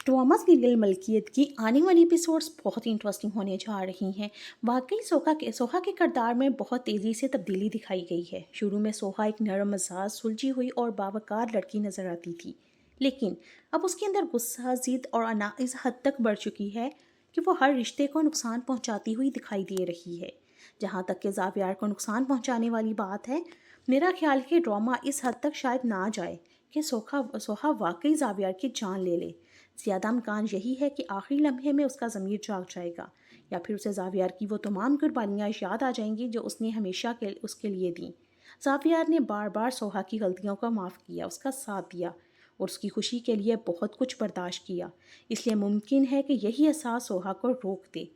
Drama serial मलकियत की आने वाली एपिसोड्स बहुत ही इंटरेस्टिंग होने जा रही हैं। वाकई सोहा के किरदार में बहुत तेज़ी से तब्दीली दिखाई गई है। शुरू में सोहा एक नरम मिजाज, सुलझी हुई और बावकार लड़की नजर आती थी, लेकिन अब उसके अंदर गुस्सा, जिद और अना इस हद तक बढ़ चुकी है कि वो हर रिश्ते को नुकसान पहुंचाती हुई दिखाई दे रही है। जहाँ तक कि ज़ावियार को नुकसान पहुंचाने वाली बात है, मेरा ख्याल है कि ड्रामा इस हद तक शायद ना जाए कि सोहा वाकई ज़ावियार की जान ले ले। ज़्यादा इम्कान यही है कि आखिरी लम्हे में उसका ज़मीर जाग जाएगा, या फिर उसे ज़ावियार की वो तमाम कुर्बानियाँ याद आ जाएंगी जो उसने हमेशा के उसके लिए दी। ज़ावियार ने बार बार सोहा की गलतियों को माफ़ किया, उसका साथ दिया और उसकी खुशी के लिए बहुत कुछ बर्दाश्त किया। इसलिए मुमकिन है कि यही एहसास सोहा को रोक दे।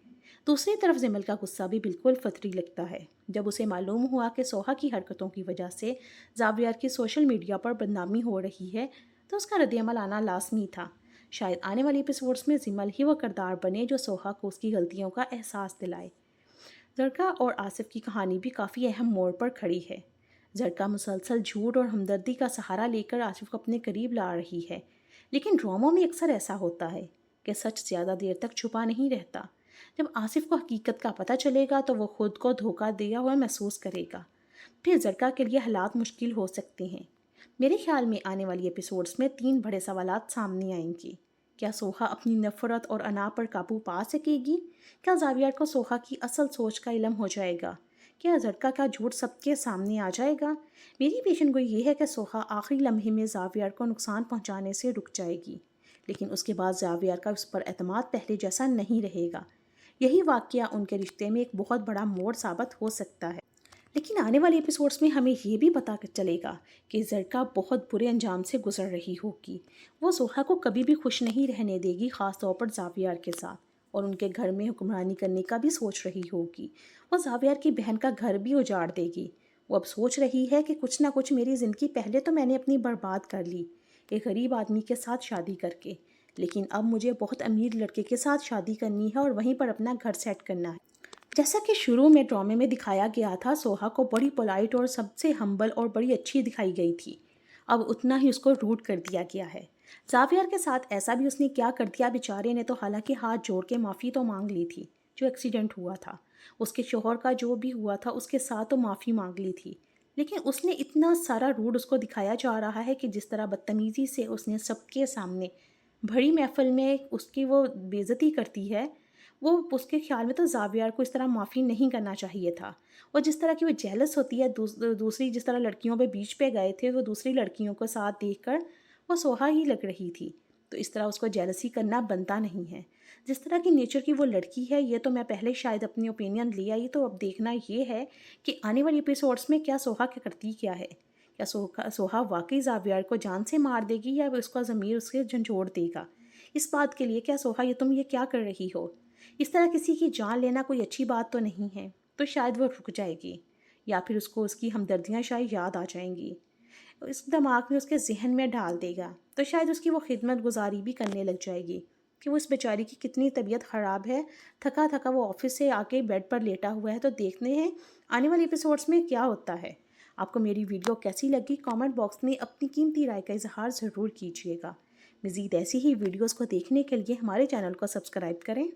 दूसरी तरफ जिमल का गुस्सा भी बिल्कुल फतरी लगता है। जब उसे मालूम हुआ कि सोहा की हरकतों की वजह से ज़ावियार की सोशल मीडिया पर बदनामी हो रही है, तो उसका रद्दअमल आना लाजमी था। शायद आने वाले एपिसोड्स में जिमल ही वो किरदार बने जो सोहा को उसकी गलतियों का एहसास दिलाए। जरका और आसिफ की कहानी भी काफ़ी अहम मोड़ पर खड़ी है। जरका मुसलसल झूठ और हमदर्दी का सहारा लेकर आसिफ को अपने करीब ला रही है, लेकिन ड्रामों में अक्सर ऐसा होता है कि सच ज़्यादा देर तक छुपा नहीं रहता। जब आसिफ को हकीकत का पता चलेगा तो वो खुद को धोखा दिया हुआ महसूस करेगा। फिर जरका के लिए हालात मुश्किल हो सकते हैं। मेरे ख्याल में आने वाली एपिसोड्स में 3 बड़े सवालात सामने आएंगे। क्या सोहा अपनी नफरत और अना पर काबू पा सकेगी? क्या ज़ावियार को सोहा की असल सोच का इल्म हो जाएगा? क्या जरका का झूठ सबके सामने आ जाएगा? मेरी पेशन गोई ये है कि सोहा आखिरी लम्हे में ज़ावियार को नुकसान पहुंचाने से रुक जाएगी, लेकिन उसके बाद ज़ावियार का उस पर एतमाद पहले जैसा नहीं रहेगा। यही वाक़या उनके रिश्ते में एक बहुत बड़ा मोड़ साबित हो सकता है। लेकिन आने वाले एपिसोड्स में हमें ये भी पता चलेगा कि जरका बहुत बुरे अंजाम से गुजर रही होगी। वो सोहा को कभी भी खुश नहीं रहने देगी, ख़ास तौर पर ज़ावियार के साथ, और उनके घर में हुक्मरानी करने का भी सोच रही होगी। वो ज़ावियार की बहन का घर भी उजाड़ देगी। वो अब सोच रही है कि कुछ ना कुछ मेरी ज़िंदगी पहले तो मैंने अपनी बर्बाद कर ली एक गरीब आदमी के साथ शादी करके, लेकिन अब मुझे बहुत अमीर लड़के के साथ शादी करनी है और वहीं पर अपना घर सेट करना है। जैसा कि शुरू में ड्रामे में दिखाया गया था, सोहा को बड़ी पोलाइट और सबसे हम्बल और बड़ी अच्छी दिखाई गई थी। अब उतना ही उसको रूड कर दिया गया है। ज़ावियार के साथ ऐसा भी उसने क्या कर दिया, बेचारे ने तो हालांकि हाथ जोड़ के माफ़ी तो मांग ली थी। जो एक्सीडेंट हुआ था, उसके शोहर का जो भी हुआ था, उसके साथ तो माफ़ी मांग ली थी, लेकिन उसने इतना सारा रूड उसको दिखाया जा रहा है कि जिस तरह बदतमीज़ी से उसने सबके सामने भरी महफिल में उसकी वो बेइज्जती करती है, वो उसके ख्याल में तो ज़ावियार को इस तरह माफ़ी नहीं करना चाहिए था। और जिस तरह की वो जेलस होती है, दूसरी जिस तरह लड़कियों पे बीच पे गए थे, वो दूसरी लड़कियों को साथ देखकर वो सोहा ही लग रही थी। तो इस तरह उसको जेलसी करना बनता नहीं है। जिस तरह की नेचर की वो लड़की है, ये तो मैं पहले शायद अपनी ओपिनियन ले आई, तो अब देखना ये है कि आने वाली एपिसोड्स में क्या सोहा क्या करती क्या है। क्या सोहा वाकई ज़ावियार को जान से मार देगी या उसका ज़मीर उसके झंझोड़ देगा? इस बात के लिए क्या सोहा, ये तुम ये क्या कर रही हो? इस तरह किसी की जान लेना कोई अच्छी बात तो नहीं है। तो शायद वो रुक जाएगी, या फिर उसको उसकी हमदर्दियाँ शायद याद आ जाएंगी। इस दिमाग में उसके जहन में डाल देगा, तो शायद उसकी वो खिदमत गुजारी भी करने लग जाएगी कि वो इस बेचारी की कितनी तबीयत ख़राब है। थका थका वो ऑफिस से आके बेड पर लेटा हुआ है। तो देखते हैं आने वाले एपिसोड्स में क्या होता है। आपको मेरी वीडियो कैसी लगी, कमेंट बॉक्स में अपनी कीमती राय का इजहार ज़रूर कीजिएगा। मज़ीद ऐसी ही वीडियोज़ को देखने के लिए हमारे चैनल को सब्सक्राइब करें।